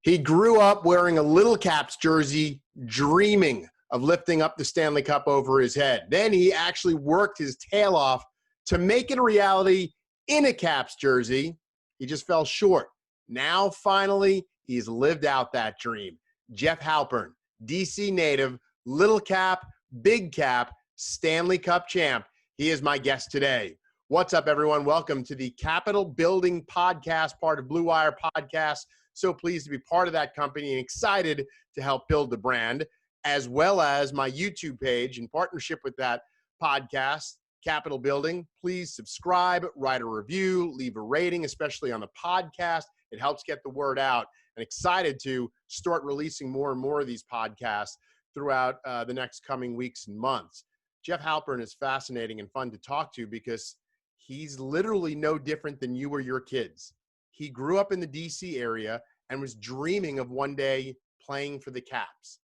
He grew up wearing a Little Caps jersey, dreaming of lifting up the Stanley Cup over his head. Then he actually worked his tail off to make it a reality in a Caps jersey. He just fell short. Now, finally, he's lived out that dream. Jeff Halpern, DC native, Little Cap, Big Cap, Stanley Cup champ. He is my guest today. What's up, everyone? Welcome to the Capitol Building Podcast, part of Blue Wire Podcast. So pleased to be part of that company and excited to help build the brand, as well as my YouTube page in partnership with that podcast, Capitol Building. Please subscribe, write a review, leave a rating, especially on the podcast. It helps get the word out. And excited to start releasing more and more of these podcasts throughout the next coming weeks and months. Jeff Halpern is fascinating and fun to talk to because he's literally no different than you or your kids. He grew up in the DC area and was dreaming of one day playing for the Caps.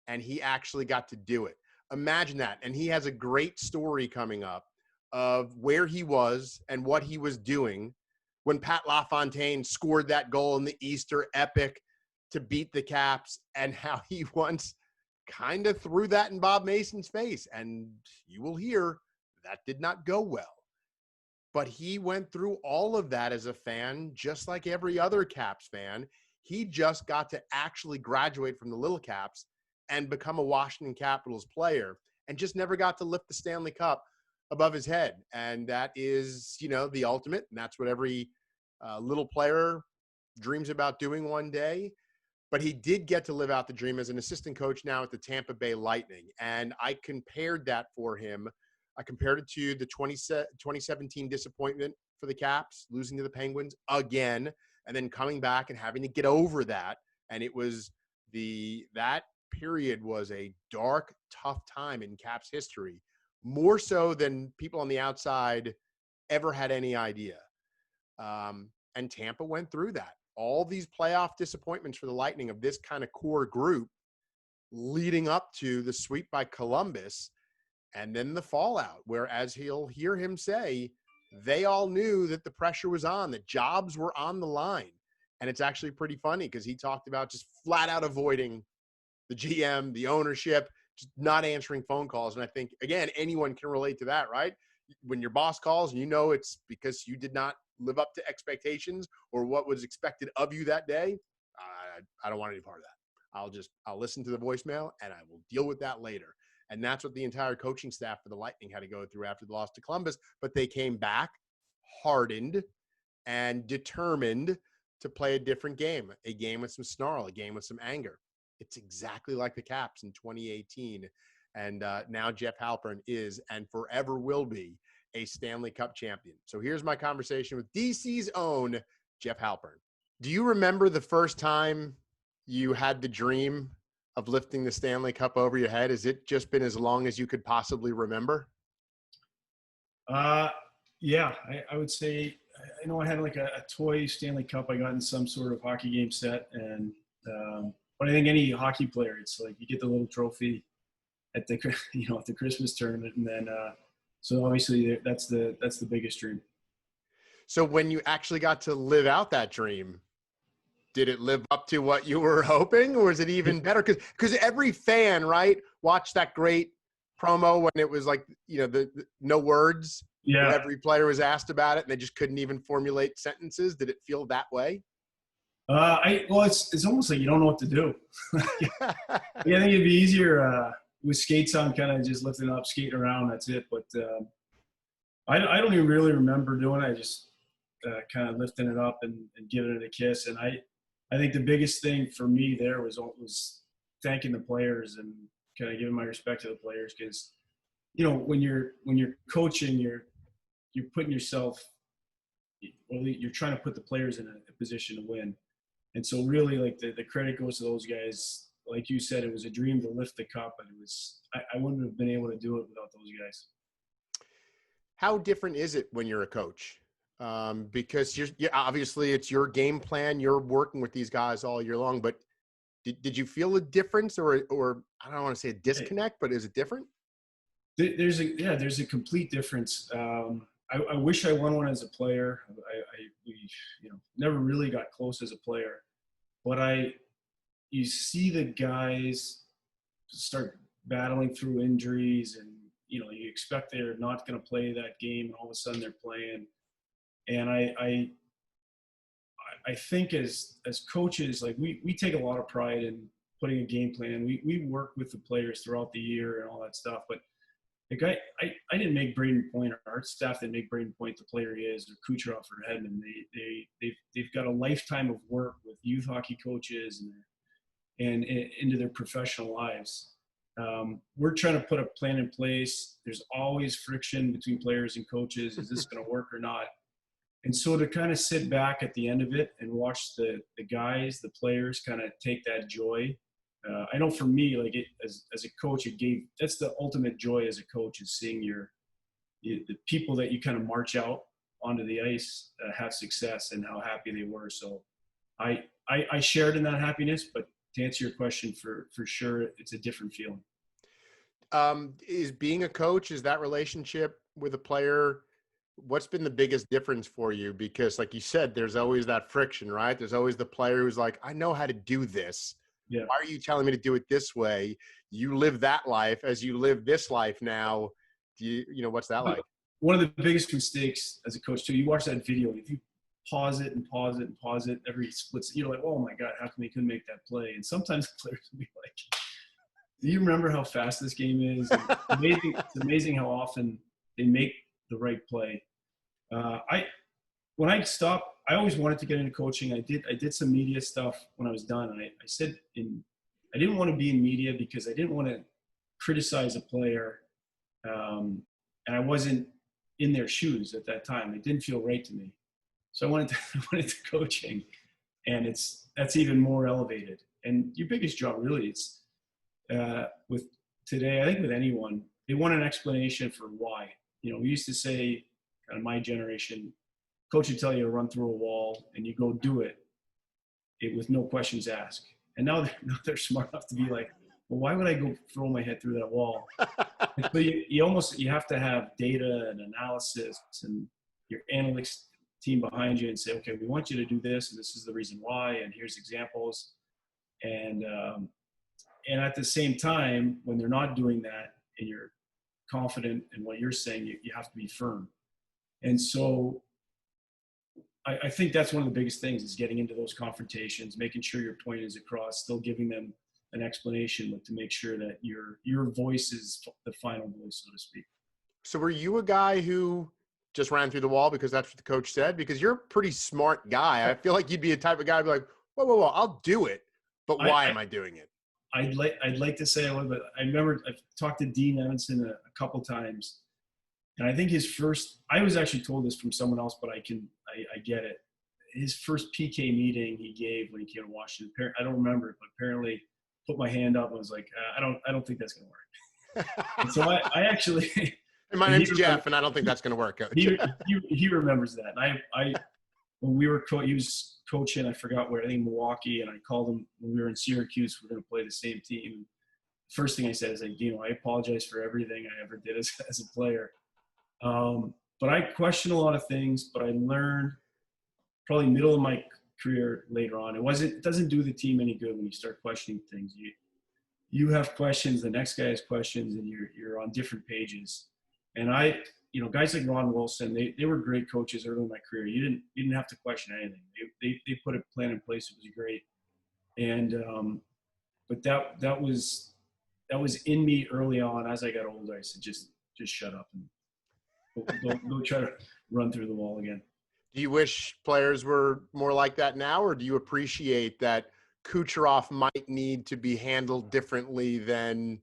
And he actually got to do it. Imagine that. And he has a great story coming up of where he was and what he was doing when Pat LaFontaine scored that goal in the Easter epic to beat the Caps, and how he once kind of threw that in Bob Mason's face. And you will hear that did not go well. But he went through all of that as a fan, just like every other Caps fan. He just got to actually graduate from the Little Caps and become a Washington Capitals player, and just never got to lift the Stanley Cup above his head. And that is, the ultimate. And that's what every little player dreams about doing one day. But he did get to live out the dream as an assistant coach now at the Tampa Bay Lightning. And I compared that for him. I compared it to the 2017 disappointment for the Caps, losing to the Penguins again, and then coming back and having to get over that. And it was that period was a dark, tough time in Caps history, more so than people on the outside ever had any idea. And Tampa went through that. All these playoff disappointments for the Lightning of this kind of core group leading up to the sweep by Columbus. And then the fallout, where, as he'll hear him say, they all knew that the pressure was on, that jobs were on the line. And it's actually pretty funny because he talked about just flat out avoiding the GM, the ownership, just not answering phone calls. And I think, again, anyone can relate to that, right? When your boss calls and it's because you did not live up to expectations or what was expected of you that day, I don't want any part of that. I'll listen to the voicemail and I will deal with that later. And that's what the entire coaching staff for the Lightning had to go through after the loss to Columbus. But they came back hardened and determined to play a different game, a game with some snarl, a game with some anger. It's exactly like the Caps in 2018. And now Jeff Halpern is and forever will be a Stanley Cup champion. So here's my conversation with DC's own Jeff Halpern. Do you remember the first time you had the dream of lifting the Stanley Cup over your head? Has it just been as long as you could possibly remember? Yeah, I would say, I know I had like a toy Stanley Cup I got in some sort of hockey game set. And, but I think any hockey player, it's like you get the little trophy at the, at the Christmas tournament. And then, so obviously that's the biggest dream. So when you actually got to live out that dream, did it live up to what you were hoping, or is it even better? Because every fan, right, watched that great promo when it was like, the no words. Yeah. Every player was asked about it, and they just couldn't even formulate sentences. Did it feel that way? It's almost like you don't know what to do. Yeah, I think it'd be easier with skates on, kind of just lifting up, skating around. That's it. But I don't even really remember doing it. I just kind of lifting it up and giving it a kiss. And I think the biggest thing for me there was thanking the players and kind of giving my respect to the players, because when you're coaching, you're putting yourself, you're trying to put the players in a position to win. And so really, like, the credit goes to those guys. Like you said, it was a dream to lift the cup, and I wouldn't have been able to do it without those guys. How different is it when you're a coach? Because you're obviously it's your game plan. You're working with these guys all year long. But did you feel a difference, or I don't want to say a disconnect, but is it different? There's a complete difference. I wish I won one as a player. We never really got close as a player, but I you see the guys start battling through injuries, and you expect they're not going to play that game, and all of a sudden they're playing. And I think as coaches, like we take a lot of pride in putting a game plan. We work with the players throughout the year and all that stuff, but like I didn't make Braden Point, or our staff didn't make Braden Point the player he is, or Kucherov or Hedman. They've got a lifetime of work with youth hockey coaches and into their professional lives. We're trying to put a plan in place. There's always friction between players and coaches. Is this going to work or not? And so to kind of sit back at the end of it and watch the guys, the players kind of take that joy. I know for me, like as a coach, that's the ultimate joy as a coach, is seeing the people that you kind of march out onto the ice have success and how happy they were. So I shared in that happiness, but to answer your question, for sure, it's a different feeling. Is being a coach, is that relationship with a player, what's been the biggest difference for you? Because like you said, there's always that friction, right? There's always the player who's like, I know how to do this. Yeah. Why are you telling me to do it this way? You live that life as you live this life now. What's that like? One of the biggest mistakes as a coach too, you watch that video, if you pause it and pause it and pause it every split, you're like, oh my God, how come they couldn't make that play? And sometimes the players will be like, do you remember how fast this game is? It's amazing how often they make the right play. When I stopped, I always wanted to get into coaching. I did some media stuff when I was done. And I said I didn't want to be in media because I didn't want to criticize a player. And I wasn't in their shoes at that time. It didn't feel right to me. So I went into coaching, and that's even more elevated. And your biggest job really, it's with today, I think with anyone, they want an explanation for why. We used to say, kind of my generation, coach would tell you to run through a wall and you go do it with no questions asked. And now they're smart enough to be like, well, why would I go throw my head through that wall? So you have to have data and analysis and your analytics team behind you and say, okay, we want you to do this, and this is the reason why, and here's examples. And at the same time, when they're not doing that and you're confident in what you're saying, you have to be firm. And so I think that's one of the biggest things, is getting into those confrontations, making sure your point is across, still giving them an explanation, but to make sure that your voice is the final voice, so to speak. So were you a guy who just ran through the wall because that's what the coach said? Because you're a pretty smart guy. I feel like you'd be a type of guy who'd be like, whoa, I'll do it, but why am I doing it? I'd like to say I would, but I remember I've talked to Dean Evanson a couple times, and I think I was actually told this from someone else, but I get it. His first PK meeting he gave when he came to Washington, I don't remember it, but apparently put my hand up and was like, I don't think that's going to work. And so I actually, and my name's Jeff, and I don't think that's going to work. he remembers that. And when we were he was coaching, I forgot where, I think Milwaukee, and I called him when we were in Syracuse. We're going to play the same team. First thing I said is like, I apologize for everything I ever did as a player. But I questioned a lot of things, but I learned probably middle of my career later on. It doesn't do the team any good when you start questioning things. You have questions, the next guy has questions, and you're on different pages. And guys like Ron Wilson, they were great coaches early in my career. You didn't have to question anything. They put a plan in place. It was great. And but that was in me early on. As I got older, I said, just shut up and go try to run through the wall again. Do you wish players were more like that now, or do you appreciate that Kucherov might need to be handled differently than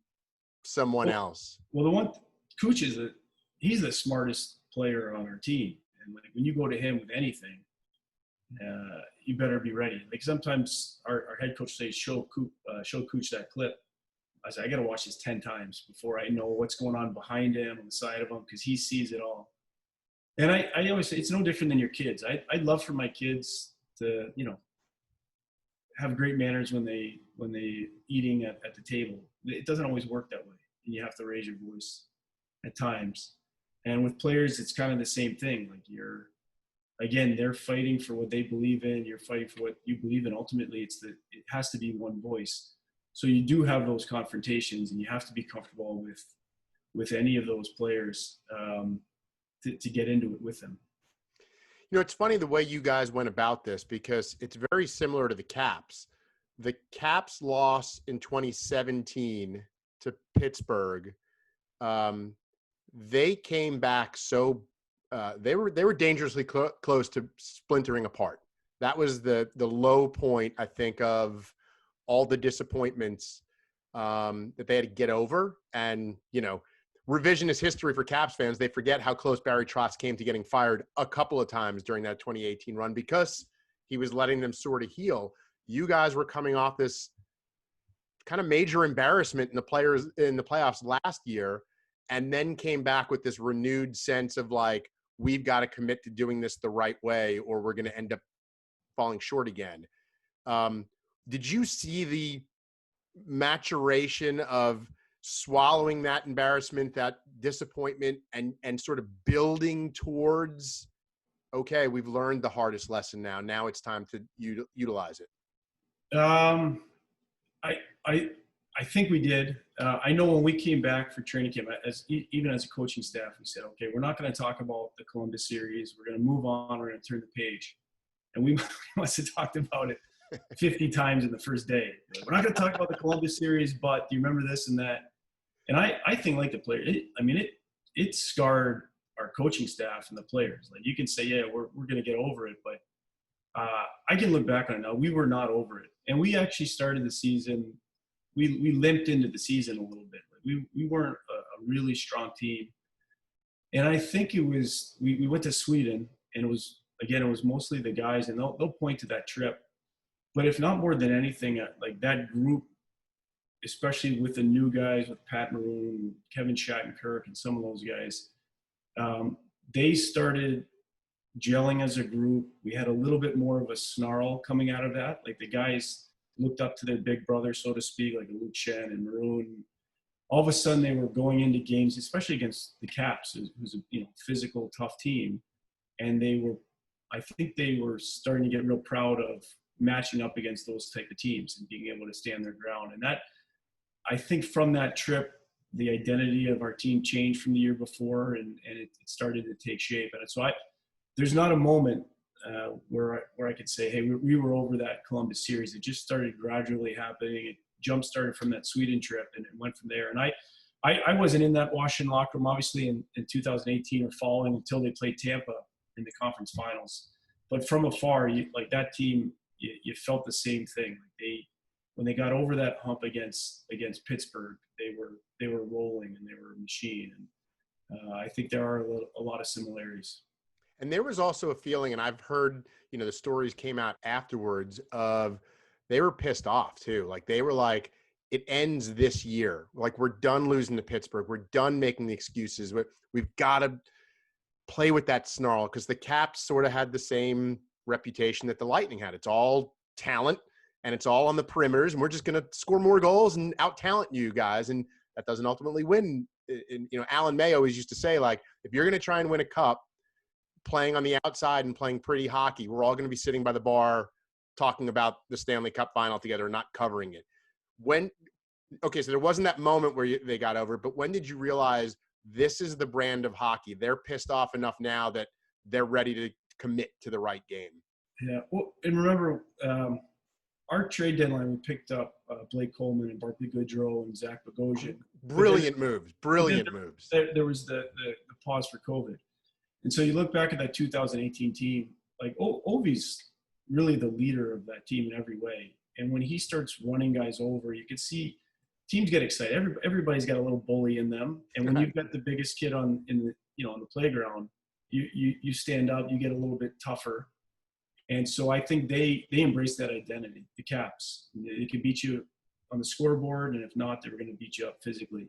someone else? Well, Kuch he's the smartest player on our team, and when you go to him with anything, you better be ready. Like sometimes our head coach says, show Kuch that clip. I said, I got to watch this 10 times before I know what's going on behind him, on the side of him, because he sees it all. And I always say it's no different than your kids. I'd love for my kids to, have great manners when they eating at the table. It doesn't always work that way, and you have to raise your voice at times. And with players, it's kind of the same thing. Like again, they're fighting for what they believe in. You're fighting for what you believe in. Ultimately, it has to be one voice. So you do have those confrontations, and you have to be comfortable with any of those players to get into it with them. You know, it's funny the way you guys went about this, because it's very similar to the Caps. The Caps loss in 2017 to Pittsburgh, they came back they were dangerously close to splintering apart. That was the low point, I think, of all the disappointments that they had to get over. And, you know, revisionist history for Caps fans, they forget how close Barry Trotz came to getting fired a couple of times during that 2018 run, because he was letting them sort of heal. You guys were coming off this kind of major embarrassment in the playoffs last year, and then came back with this renewed sense of like, we've got to commit to doing this the right way, or we're going to end up falling short again. Did you see the maturation of swallowing that embarrassment, that disappointment, and sort of building towards, okay, we've learned the hardest lesson now it's time to utilize it? I think we did. I know when we came back for training camp, even as a coaching staff, we said, okay, we're not going to talk about the Columbus series. We're going to move on. We're going to turn the page. And we must have talked about it 50 times in the first day. We're not going to talk about the Columbus series, but do you remember this and that? And I think, like the player, it scarred our coaching staff and the players. Like, you can say, yeah, we're going to get over it, but I can look back on it now. We were not over it. And we actually started the season, we limped into the season a little bit. Like, we weren't a really strong team. And I think it was, we went to Sweden, and it was mostly the guys, and they'll point to that trip. But if not more than anything, like that group, especially with the new guys, with Pat Maroon, Kevin Shattenkirk, and some of those guys, they started gelling as a group. We had a little bit more of a snarl coming out of that. Like, the guys looked up to their big brother, so to speak, like Luke Shen and Maroon. All of a sudden, they were going into games, especially against the Caps, who's a physical, tough team, and I think they were starting to get real proud of matching up against those type of teams and being able to stand their ground. And that, I think, from that trip, the identity of our team changed from the year before, and it started to take shape. And so there's not a moment where I could say, hey, we were over that Columbus series. It just started gradually happening. It jump started from that Sweden trip, and it went from there. And I wasn't in that Washington locker room, obviously, in 2018 or following, until they played Tampa in the conference finals. But from afar, like that team, you felt the same thing. Like, when they got over that hump against Pittsburgh, they were rolling, and they were a machine. And I think there are a lot of similarities. And there was also a feeling, and I've heard, the stories came out afterwards, of they were pissed off too. Like, they were like, it ends this year. Like, we're done losing to Pittsburgh. We're done making the excuses. We've got to play with that snarl, because the Caps sort of had the same reputation that the Lightning had. It's all talent, and it's all on the perimeters, and we're just going to score more goals and out-talent you guys. And that doesn't ultimately win. Alan May always used to say, like, if you're going to try and win a cup playing on the outside and playing pretty hockey, we're all going to be sitting by the bar talking about the Stanley Cup final together, not covering it. So there wasn't that moment where they got over, but when did you realize this is the brand of hockey? They're pissed off enough now that they're ready to commit to the right game. Yeah. Well, and remember, our trade deadline, we picked up Blake Coleman and Barclay Goodrow and Zach Bogosian. Brilliant moves. There was the pause for COVID. And so you look back at that 2018 team, like Ovi's really the leader of that team in every way. And when he starts running guys over, you can see teams get excited. Everybody's got a little bully in them. And when you've got the biggest kid on the playground, you stand up, you get a little bit tougher. And so I think they embrace that identity, the Caps. They could beat you on the scoreboard, and if not, they were going to beat you up physically.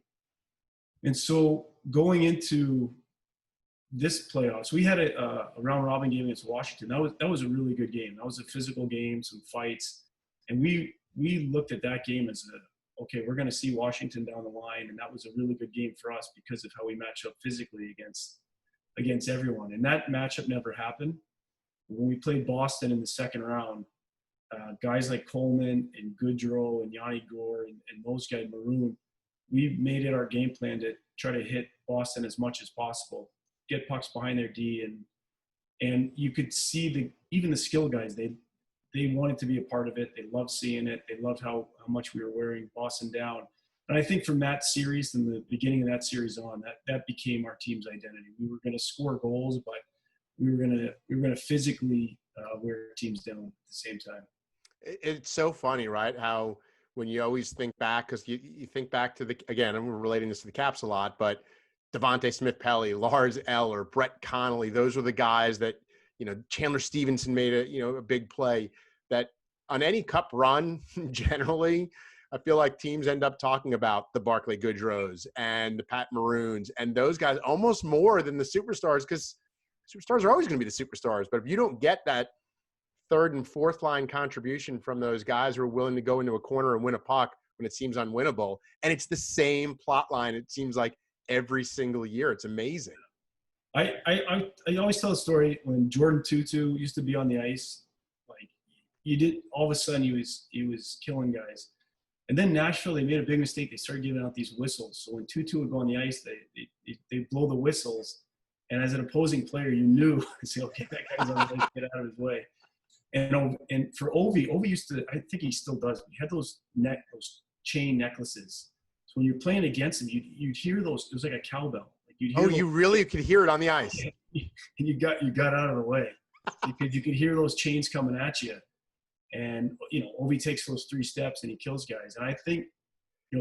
And so going into this playoffs, we had a round robin game against Washington. That was a really good game. That was a physical game, some fights, and we looked at that game as okay, we're going to see Washington down the line, and that was a really good game for us because of how we match up physically against everyone. And that matchup never happened. When we played Boston in the second round, guys like Coleman and Goodrow and Yanni Gore and those guys, Maroon, we made it our game plan to try to hit Boston as much as possible, get pucks behind their D, and you could see even the skill guys, they wanted to be a part of it. They loved seeing it. They loved how much we were wearing Boston down. And I think from that series, from the beginning of that series on, that became our team's identity. We were going to score goals, but we were going to physically wear teams down at the same time. It's so funny, right? How when you always think back, because you think back to again, and we're relating this to the Caps a lot, but Devontae Smith-Pelly, Lars Eller, Brett Connolly, those were the guys that, Chandler Stevenson made a big play that on any cup run, generally, I feel like teams end up talking about the Barclay Goodrows and the Pat Maroons and those guys almost more than the superstars, because superstars are always going to be the superstars. But if you don't get that third and fourth line contribution from those guys who are willing to go into a corner and win a puck when it seems unwinnable, and it's the same plot line, it seems like every single year. It's amazing. I always tell a story when Jordan Tutu used to be on the ice. Like, all of a sudden he was killing guys. And then Nashville, they made a big mistake. They started giving out these whistles. So when Tutu would go on the ice, they blow the whistles. And as an opposing player, you knew, say, okay, that guy's on the ice, get out of his way. And for Ovi used to, I think he still does, he had those chain necklaces. So when you're playing against him, you'd hear those. It was like a cowbell. Like you really could hear it on the ice. And you got out of the way because you could hear those chains coming at you. And, Ovi takes those 3 steps and he kills guys. And I think,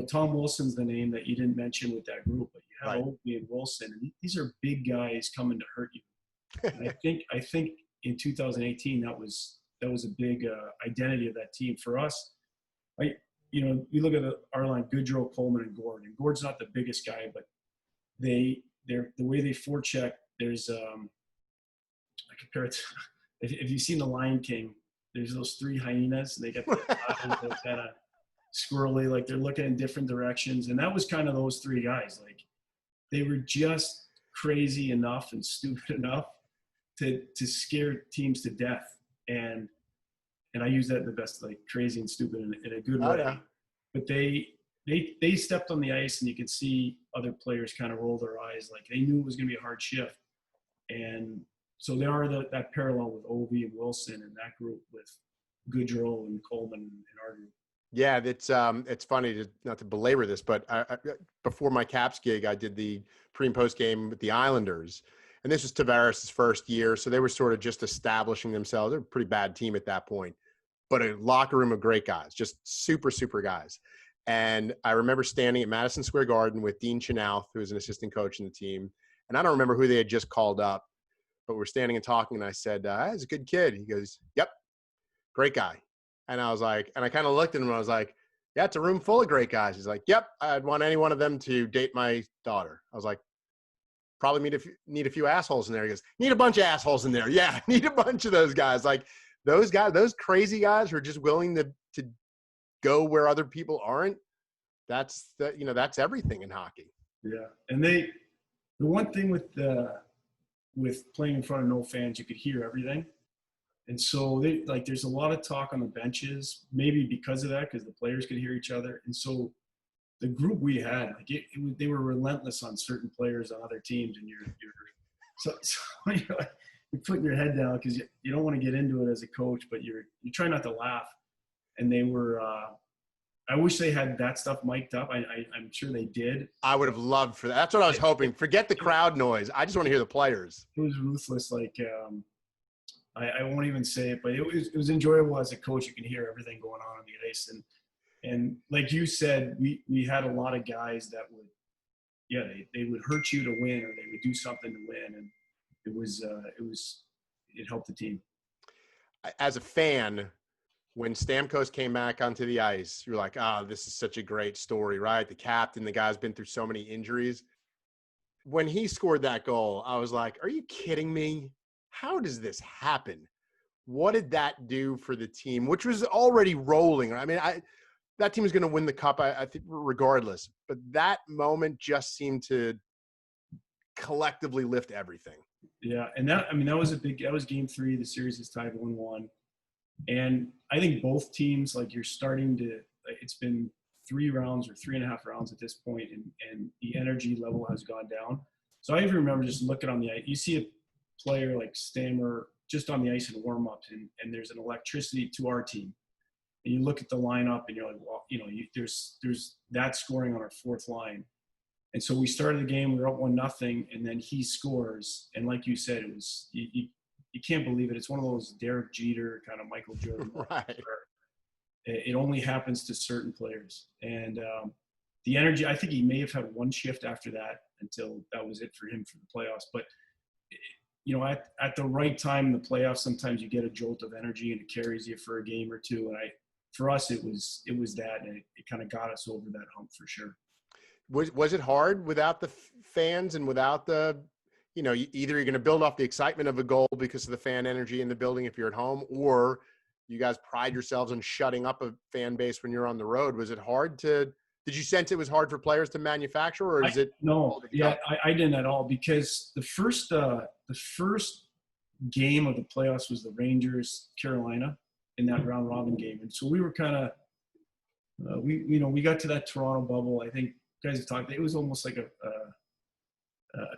Tom Wilson's the name that you didn't mention with that group, but you have right. Ovi and Wilson, and these are big guys coming to hurt you. And I think in 2018 that was a big identity of that team for us. We look at our line: Goodrow, Coleman, and Gord. And Gord's not the biggest guy, but the way they forecheck. There's I compare it to, if you've seen The Lion King, there's those 3 hyenas, and they get the kind of squirrely, like they're looking in different directions. And that was kind of those 3 guys. Like, they were just crazy enough and stupid enough to scare teams to death. And I use that in the best, like crazy and stupid in a good way. Yeah. But they stepped on the ice, and you could see other players kind of roll their eyes, like they knew it was going to be a hard shift. And so there are that parallel with Ovi and Wilson and that group with Goodrow and Coleman and our group. Yeah, it's funny not to belabor this, but before my Caps gig, I did the pre and post game with the Islanders, and this was Tavares' first year, so they were sort of just establishing themselves. They're a pretty bad team at that point, but a locker room of great guys, just super, super guys. And I remember standing at Madison Square Garden with Dean Chenoweth, who was an assistant coach in the team, and I don't remember who they had just called up, but we're standing and talking, and I said, he's a good kid. He goes, yep, great guy. And I was like, and I kind of looked at him and I was like, yeah, it's a room full of great guys. He's like, yep, I'd want any one of them to date my daughter. I was like, probably need a few assholes in there. He goes, need a bunch of assholes in there. Yeah, need a bunch of those guys. Like those guys, those crazy guys who are just willing to go where other people aren't. That's everything in hockey. Yeah. And the one thing with playing in front of no fans, you could hear everything. And so there's a lot of talk on the benches, maybe because of that, because the players could hear each other. And so the group we had, they were relentless on certain players on other teams, and you're putting your head down because you don't want to get into it as a coach, but you try not to laugh. And they were, I wish they had that stuff mic'd up. I'm sure they did. I would have loved for that. That's what I was hoping. Forget the crowd noise. I just want to hear the players. It was ruthless. I won't even say it, but it was enjoyable as a coach. You can hear everything going on the ice. And like you said, we had a lot of guys that would, they would hurt you to win, or they would do something to win. And it helped the team. As a fan, when Stamkos came back onto the ice, you're like, this is such a great story, right? The captain, the guy's been through so many injuries. When he scored that goal, I was like, are you kidding me? How does this happen? What did that do for the team, which was already rolling? I mean, that team was going to win the cup, I think, regardless. But that moment just seemed to collectively lift everything. Yeah, and that was game 3. The series is tied 1-1, and I think both teams, like, you're starting to. It's been 3 rounds or 3.5 rounds at this point, and the energy level has gone down. So I even remember just looking on the ice. You see a player like Stammer just on the ice in warm-ups, and there's an electricity to our team. And you look at the lineup, and you're like, well, there's that scoring on our 4th line. And so we started the game, we were up 1-0, and then he scores. And like you said, it was you can't believe it. It's one of those Derek Jeter kind of Michael Jordan. Right. It only happens to certain players. And the energy, I think he may have had 1 shift after that until that was it for him for the playoffs. But, at the right time in the playoffs, sometimes you get a jolt of energy and it carries you for a game or 2. And for us, it was that, and it kind of got us over that hump for sure. Was it hard without the fans and without the, either you're going to build off the excitement of a goal because of the fan energy in the building if you're at home, or you guys pride yourselves on shutting up a fan base when you're on the road. Was it hard did you sense it was hard for players to manufacture, or is it? No, yeah, I didn't at all, because the first game of the playoffs was the Rangers-Carolina in that round robin game. And so we were kind of, we got to that Toronto bubble. I think guys have talked, it was almost like a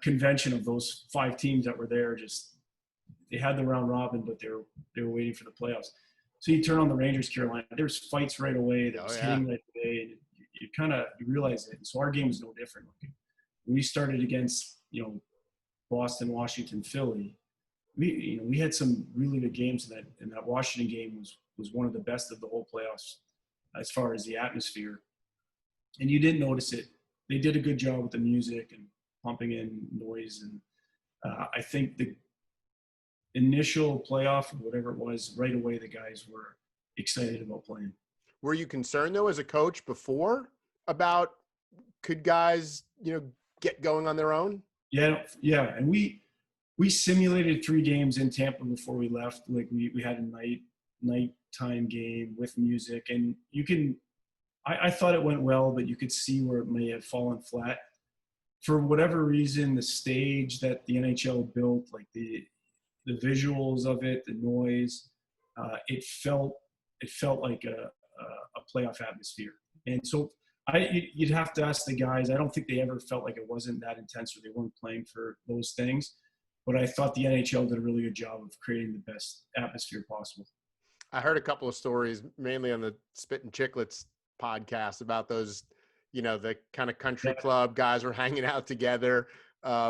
convention of those 5 teams that were there. Just, they had the round robin, but they were waiting for the playoffs. So you turn on the Rangers Carolina, there was fights right away. There was hitting right away. And you realize it. And so our game was no different. We started against, Boston, Washington, Philly. We had some really good games in that Washington game was one of the best of the whole playoffs as far as the atmosphere. And you didn't notice it. They did a good job with the music and pumping in noise. And I think the initial playoff, or whatever it was, right away the guys were excited about playing. Were you concerned, though, as a coach before about could guys, get going on their own? Yeah. And we simulated 3 games in Tampa before we left. Like we had a nighttime game with music, and I thought it went well, but you could see where it may have fallen flat. For whatever reason, the stage that the NHL built, like the visuals of it, the noise, it felt like a playoff atmosphere. And so you'd have to ask the guys. I don't think they ever felt like it wasn't that intense or they weren't playing for those things. But I thought the NHL did a really good job of creating the best atmosphere possible. I heard a couple of stories, mainly on the Spit and Chicklets podcast, about those, the kind of country club guys were hanging out together,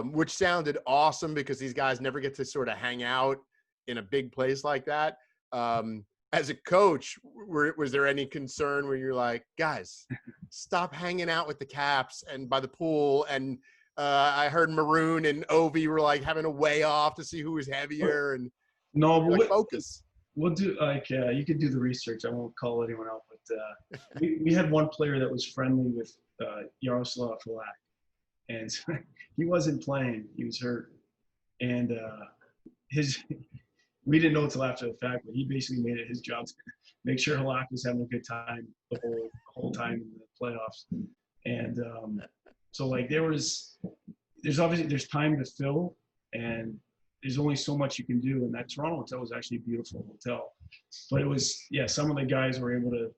which sounded awesome because these guys never get to sort of hang out in a big place like that. As a coach, was there any concern where you're like, guys, stop hanging out with the Caps and by the pool? And I heard Maroon and Ovi were like having a weigh off to see who was heavier, and no, but focus. We'll do you could do the research. I won't call anyone out, but we had one player that was friendly with Yaroslav Halak, and he wasn't playing. He was hurt, and we didn't know until after the fact, but he basically made it his job to make sure Halak was having a good time the whole time in the playoffs. And so like there's time to fill, and there's only so much you can do. And that Toronto hotel was actually a beautiful hotel, but it was, some of the guys were able to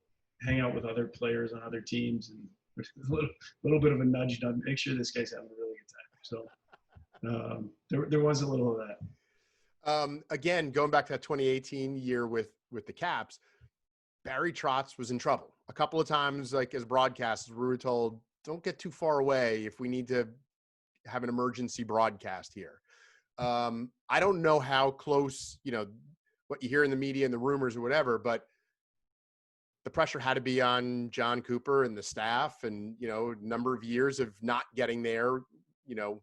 hang out with other players on other teams, and there's a little bit of a nudge done, make sure this guy's having a really good time. So there was a little of that. Again, going back to that 2018 year with the Caps, Barry Trotz was in trouble a couple of times. Like, as broadcasters, we were told, don't get too far away if we need to have an emergency broadcast here. I don't know how close, what you hear in the media and the rumors or whatever, but the pressure had to be on John Cooper and the staff, and, a number of years of not getting there.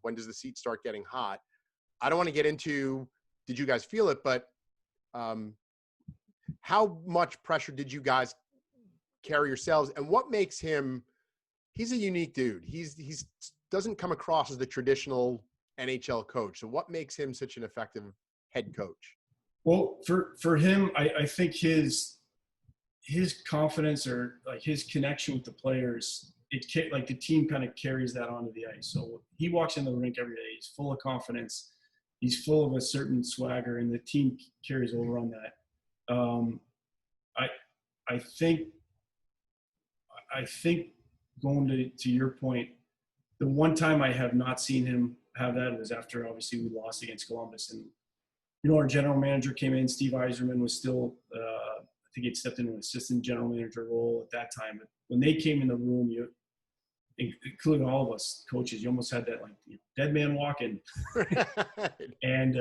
When does the seat start getting hot? I don't want to get into, did you guys feel it, but how much pressure did you guys carry yourselves, and what makes him, he's a unique dude. He's doesn't come across as the traditional NHL coach. So what makes him such an effective head coach? Well, for him, I think his confidence, or like his connection with the players, the team kind of carries that onto the ice. So he walks in the rink every day. He's full of confidence. he's full of a certain swagger, and the team carries over on that. I think going to your point, the one time I have not seen him have that was after obviously we lost against Columbus, and our general manager came in. Steve Yzerman was still, I think he'd stepped into an assistant general manager role at that time. But when they came in the room, including all of us coaches, you almost had that like dead man walking, and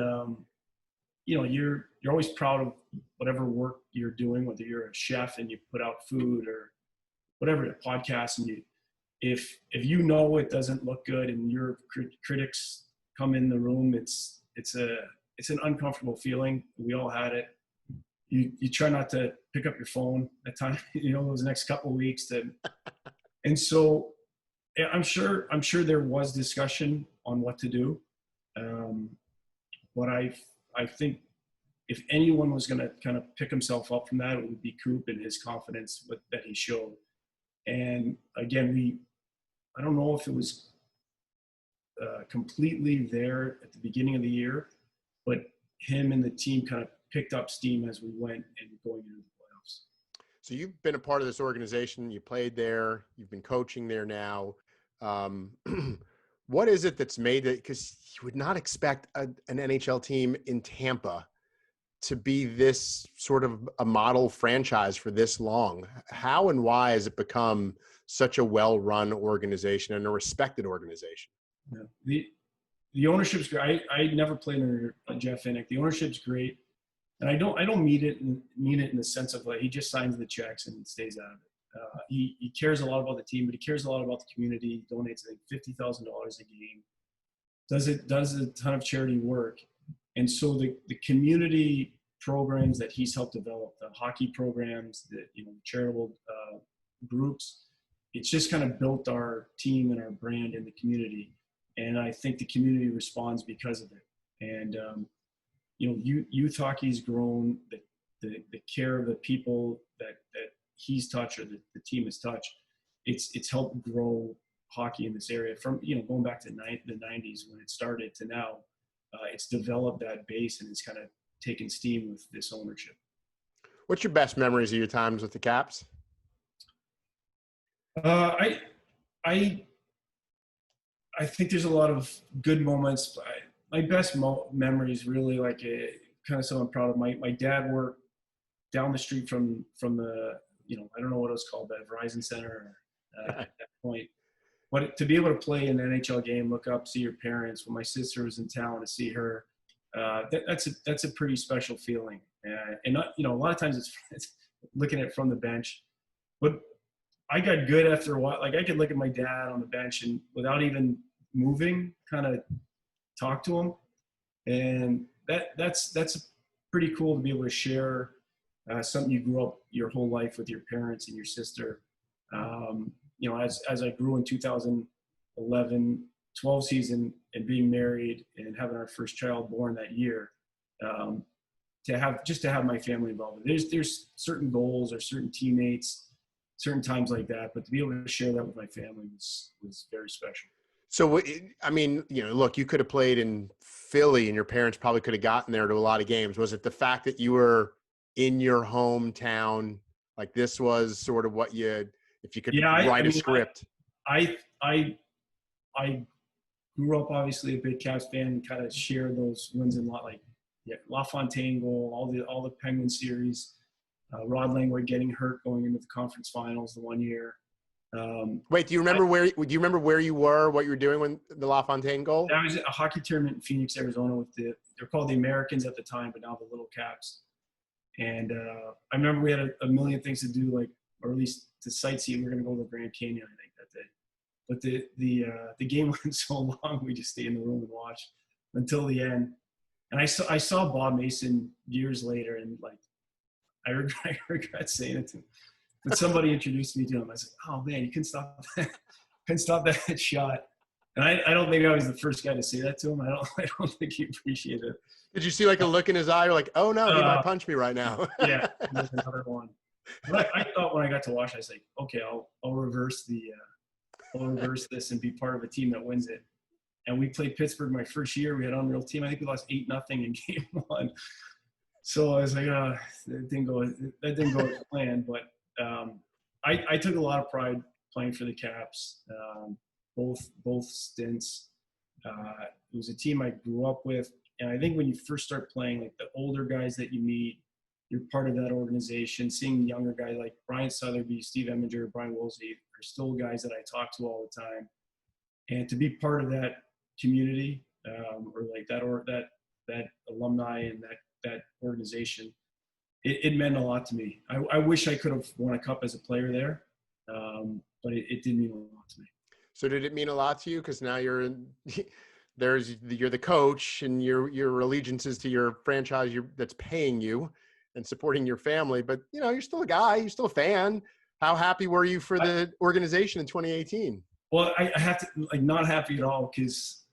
you're always proud of whatever work you're doing, whether you're a chef and you put out food or whatever, a podcast, and if it doesn't look good and your critics come in the room, it's an uncomfortable feeling. We all had it. You try not to pick up your phone at times, those next couple of weeks and so I'm sure there was discussion on what to do. But I think if anyone was going to kind of pick himself up from that, it would be Coop and his confidence that he showed. And again, I don't know if it was completely there at the beginning of the year, but him and the team kind of picked up steam as we went and going into the playoffs. So you've been a part of this organization. You played there. You've been coaching there now. What is it that's made it? Because you would not expect an NHL team in Tampa to be this sort of a model franchise for this long. How and why has it become such a well-run organization and a respected organization? Yeah. The ownership's great. I never played under Jeff Innick. The ownership's great, and I don't mean it in the sense of like he just signs the checks and stays out of it. He cares a lot about the team, but he cares a lot about the community. He donates like $50,000 a game. Does a ton of charity work, and so the community programs that he's helped develop, the hockey programs, the charitable groups, it's just kind of built our team and our brand in the community. And I think the community responds because of it. And youth hockey's grown. The care of the people that he's touched or the team has touched, it's helped grow hockey in this area from going back to the 90s when it started to now. It's developed that base and it's kind of taken steam with this ownership. What's your best memories of your times with the Caps? I think there's a lot of good moments. My best memories really kind of something I'm proud of. My dad worked down the street from the I don't know what it was called, that Verizon Center at that point. But to be able to play an NHL game, look up, see your parents. When my sister was in town, to see her, that's a pretty special feeling. And not, a lot of times it's looking at it from the bench. But I got good after a while. Like I could look at my dad on the bench and without even moving, kind of talk to him. And that's pretty cool to be able to share something you grew up your whole life with your parents and your sister. As I grew in 2011, 12 season and being married and having our first child born that year, to have my family involved. There's certain goals or certain teammates, certain times like that, but to be able to share that with my family was very special. So, I mean, look, you could have played in Philly and your parents probably could have gotten there to a lot of games. Was it the fact that you were in your hometown? Like this was sort of what if you could write a script. I grew up obviously a big Caps fan and kind of shared those wins in LaFontaine goal, all the Penguin series, Rod Langway getting hurt going into the conference finals the one year. Wait, do you remember where you were, what you were doing when the LaFontaine goal? I was at a hockey tournament in Phoenix, Arizona with they're called the Americans at the time, but now the Little Caps. And I remember we had a million things to do, or at least to sightsee. We were going to go to the Grand Canyon, I think, that day. But the game went so long, we just stayed in the room and watched until the end. And I saw Bob Mason years later, and I regret saying it to him. But somebody introduced me to him. I said, "Oh man, you couldn't stop that shot." And I don't think I was the first guy to say that to him. I don't think he appreciated it. Did you see a look in his eye? You're like, "Oh no, he might punch me right now." Yeah, there's another one. But I thought when I got to watch, I was like, "Okay, I'll reverse this and be part of a team that wins it." and we played Pittsburgh my first year. We had an unreal team. I think we lost 8-0 in game 1. So I was like, that didn't go as planned. But I took a lot of pride playing for the Caps, both stints. It was a team I grew up with. And I think when you first start playing, like the older guys that you meet, you're part of that organization. Seeing younger guys like Brian Southerby, Steve Eminger, Brian Woolsey are still guys that I talk to all the time. And to be part of that community, or like that alumni and that organization, it meant a lot to me. I wish I could have won a cup as a player there, but it did mean a lot to me. So did it mean a lot to you? Because now you're the coach, and your allegiance is to your franchise that's paying you and supporting your family. But you're still a guy. You're still a fan. How happy were you for the organization in 2018? Well, I have to not happy at all, because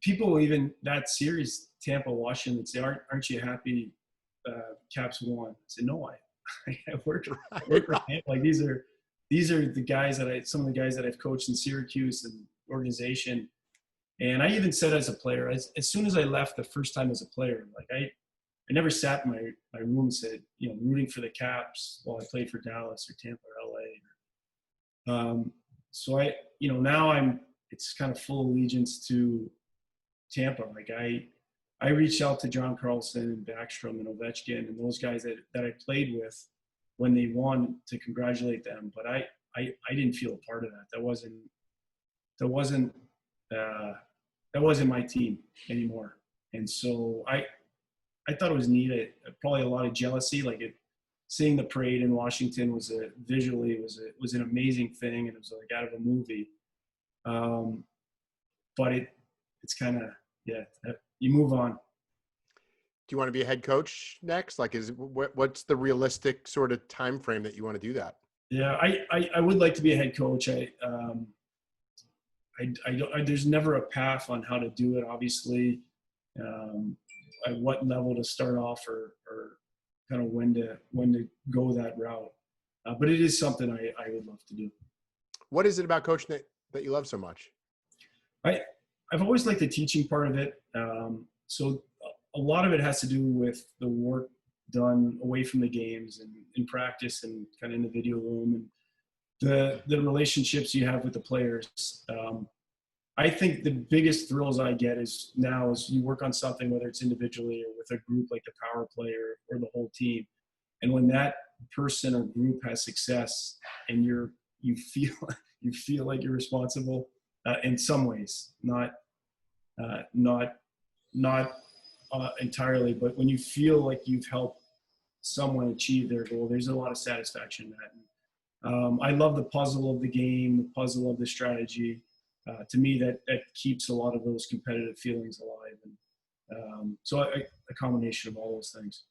people even that series, Tampa, Washington, say, aren't you happy Caps won? I said, no, I worked for Tampa. Like these are the guys some of the guys that I've coached in Syracuse and organization. And I even said as a player, as soon as I left the first time as a player, like I never sat in my room and said, rooting for the Caps while I played for Dallas or Tampa or LA. So now it's kind of full allegiance to Tampa. Like I reached out to John Carlson and Backstrom and Ovechkin and those guys that I played with when they won to congratulate them. But I didn't feel a part of that. That wasn't my team anymore. And so I thought it was neat. Probably a lot of jealousy. Seeing the parade in Washington was an amazing thing, and it was like out of a movie. But it's kind of you move on. Do you want to be a head coach next? What's the realistic sort of time frame that you want to do that? Yeah, I would like to be a head coach. There's never a path on how to do it, obviously, at what level to start off or kind of when to go that route. But it is something I would love to do. What is it about coaching that you love so much? I've always liked the teaching part of it. So a lot of it has to do with the work done away from the games and in practice and kind of in the video room and the relationships you have with the players. I think the biggest thrills I get is you work on something, whether it's individually or with a group like the power player or the whole team. And when that person or group has success and you feel like you're responsible in some ways, not entirely, but when you feel like you've helped someone achieve their goal, there's a lot of satisfaction in that. I love the puzzle of the game, the puzzle of the strategy. To me, that keeps a lot of those competitive feelings alive. And so a combination of all those things.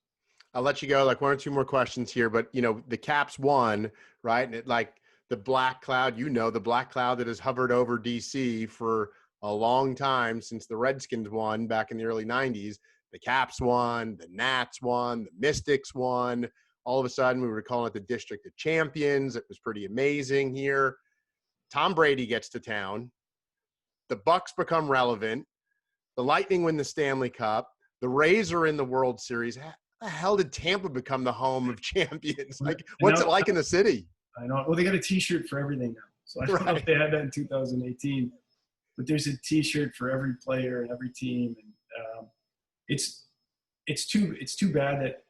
I'll let you go. One or two more questions here, but the Caps won, right? And the black cloud, the black cloud that has hovered over DC for a long time since the Redskins won back in the early 90s. The Caps won, the Nats won, the Mystics won. All of a sudden, we were calling it the District of Champions. It was pretty amazing here. Tom Brady gets to town. The Bucks become relevant. The Lightning win the Stanley Cup. The Rays are in the World Series. How the hell did Tampa become the home of champions? What's it like in the city? I know. Well, they got a T-shirt for everything now. So I don't know if they had that in 2018. But there's a T-shirt for every player and every team. And it's too bad that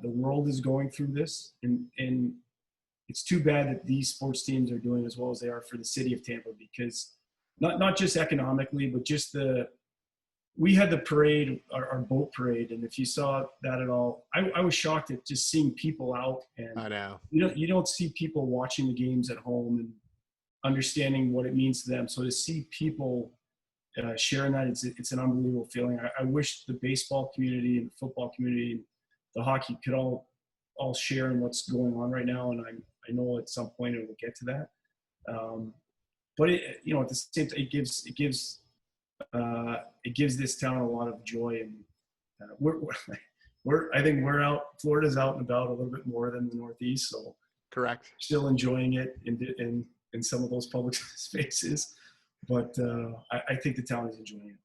the world is going through this. And it's too bad that these sports teams are doing as well as they are for the city of Tampa, because not just economically, but just we had the parade, our boat parade, and if you saw that at all, I was shocked at just seeing people out. And I know you don't see people watching the games at home and understanding what it means to them. So to see people sharing that, it's an unbelievable feeling. I wish the baseball community and the football community and the hockey could all share in what's going on right now, and I know at some point it will get to that. But at the same time, it gives this town a lot of joy, and I think we're out. Florida's out and about a little bit more than the Northeast, so correct. Still enjoying it in some of those public spaces, but I think the town is enjoying it.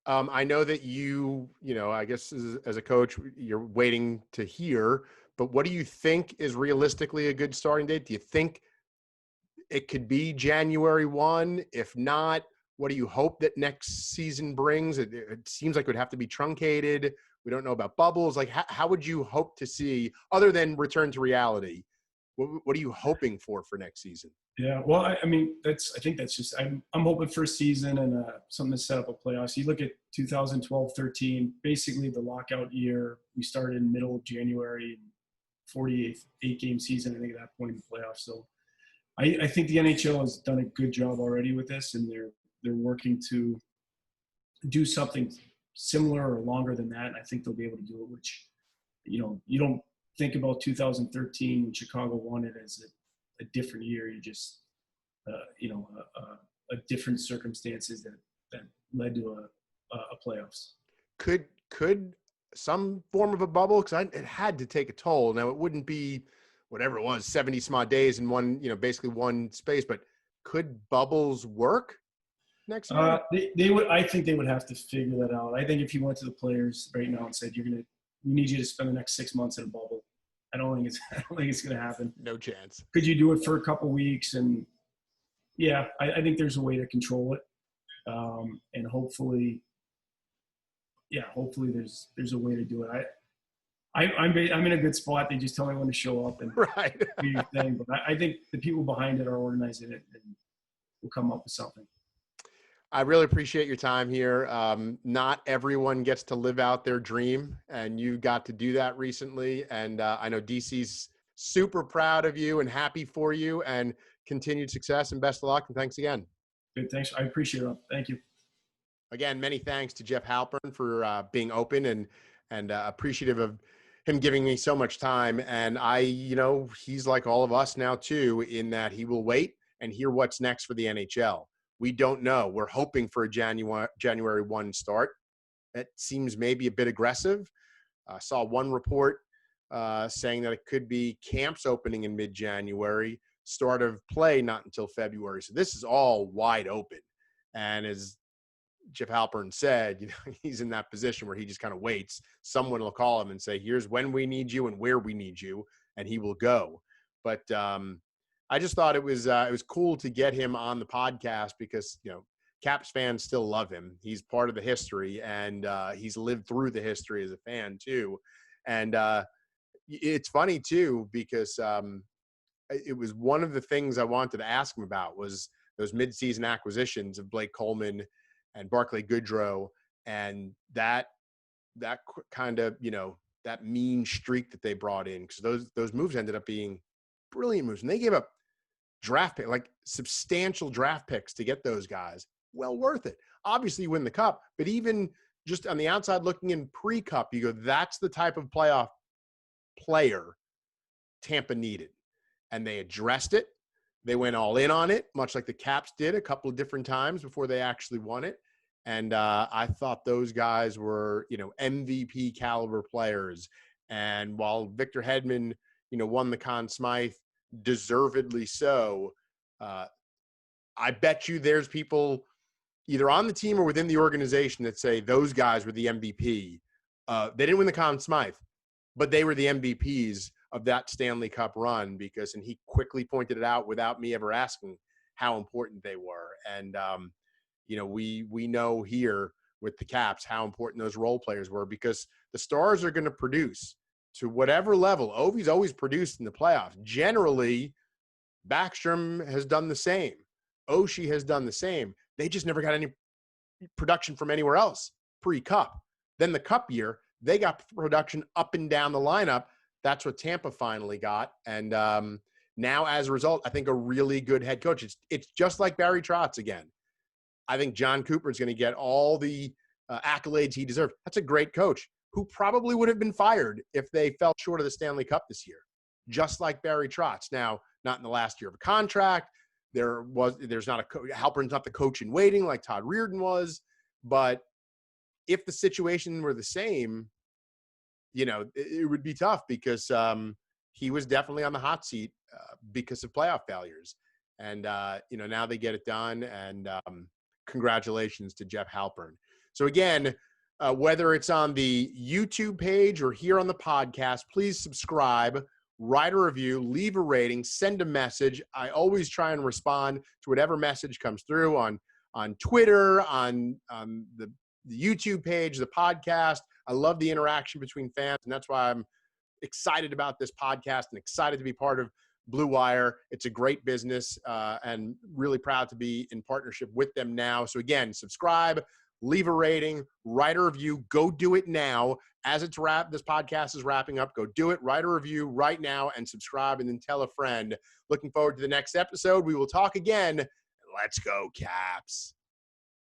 I know that I guess as a coach, you're waiting to hear, but what do you think is realistically a good starting date? Do you think it could be January 1? If not, what do you hope that next season brings? It seems like it would have to be truncated. We don't know about bubbles. Like, how would you hope to see, other than return to reality? What are you hoping for next season? Yeah, well, I mean, I think that's just, I'm hoping for a season and something to set up a playoffs. You look at 2012-13, basically the lockout year. We started in middle of January, 48 game season, I think, at that point in the playoffs. So I think the NHL has done a good job already with this, and they're working to do something similar or longer than that. And I think they'll be able to do it, which, you don't think about 2013 when Chicago won it as a different year. You just, a different circumstances that led to a playoffs. Could some form of a bubble, because it had to take a toll. Now it wouldn't be whatever it was, 70 some odd days in one, basically one space, but could bubbles work next year? They would. I think they would have to figure that out. I think if you went to the players right now and said, we need you to spend the next 6 months in a bubble, I don't think it's going to happen. No chance. Could you do it for a couple weeks? And yeah, I think there's a way to control it. And hopefully there's a way to do it. I'm in a good spot. They just tell me when to show up and right. do your thing. But I think the people behind it are organizing it, and we'll come up with something. I really appreciate your time here. Not everyone gets to live out their dream, and you got to do that recently. And I know DC's super proud of you and happy for you, and continued success and best of luck. And thanks again. Good. Thanks. I appreciate it. Thank you. Again, many thanks to Jeff Halpern for being open and appreciative of him giving me so much time. And he's like all of us now too, in that he will wait and hear what's next for the NHL. We don't know. We're hoping for a January 1 start. It seems maybe a bit aggressive. I saw one report saying that it could be camps opening in mid-January, start of play not until February. So this is all wide open. And as Jeff Halpern said, he's in that position where he just kind of waits. Someone will call him and say, here's when we need you and where we need you, and he will go. But I just thought it was cool to get him on the podcast because, Caps fans still love him. He's part of the history, and he's lived through the history as a fan too. And it's funny too, because it was one of the things I wanted to ask him about was those midseason acquisitions of Blake Coleman and Barclay Goodrow, and that kind of, that mean streak that they brought in, because those moves ended up being brilliant moves. And they gave up draft pick, like substantial draft picks to get those guys. Well worth it. Obviously you win the cup, but even just on the outside looking in pre-cup, you go, that's the type of playoff player Tampa needed. And they addressed it. They went all in on it, much like the Caps did a couple of different times before they actually won it. And I thought those guys were, MVP caliber players. And while Victor Hedman, won the Conn Smythe, deservedly so, I bet you there's people either on the team or within the organization that say those guys were the MVP. They didn't win the Conn Smythe, but they were the MVPs of that Stanley Cup run and he quickly pointed it out without me ever asking how important they were. And, we know here with the Caps how important those role players were, because the stars are going to produce to whatever level. Ovi's always produced in the playoffs. Generally, Backstrom has done the same. Oshie has done the same. They just never got any production from anywhere else pre-Cup. Then the Cup year, they got production up and down the lineup. That's what Tampa finally got. And now, as a result, I think a really good head coach. It's just like Barry Trotz again. I think John Cooper is going to get all the accolades he deserves. That's a great coach who probably would have been fired if they fell short of the Stanley Cup this year, just like Barry Trotz. Now, not in the last year of a contract. Halpern's not the coach in waiting like Todd Reirden was. But if the situation were the same, it would be tough, because he was definitely on the hot seat because of playoff failures. And, now they get it done. And congratulations to Jeff Halpern. So again, whether it's on the YouTube page or here on the podcast, please subscribe, write a review, leave a rating, send a message. I always try and respond to whatever message comes through on Twitter, on the YouTube page, the podcast. I love the interaction between fans, and that's why I'm excited about this podcast and excited to be part of Blue Wire. It's a great business, and really proud to be in partnership with them now. So again, subscribe, leave a rating, write a review. Go do it now. As this podcast is wrapping up, go do it. Write a review right now and subscribe, and then tell a friend. Looking forward to the next episode. We will talk again. Let's go, Caps.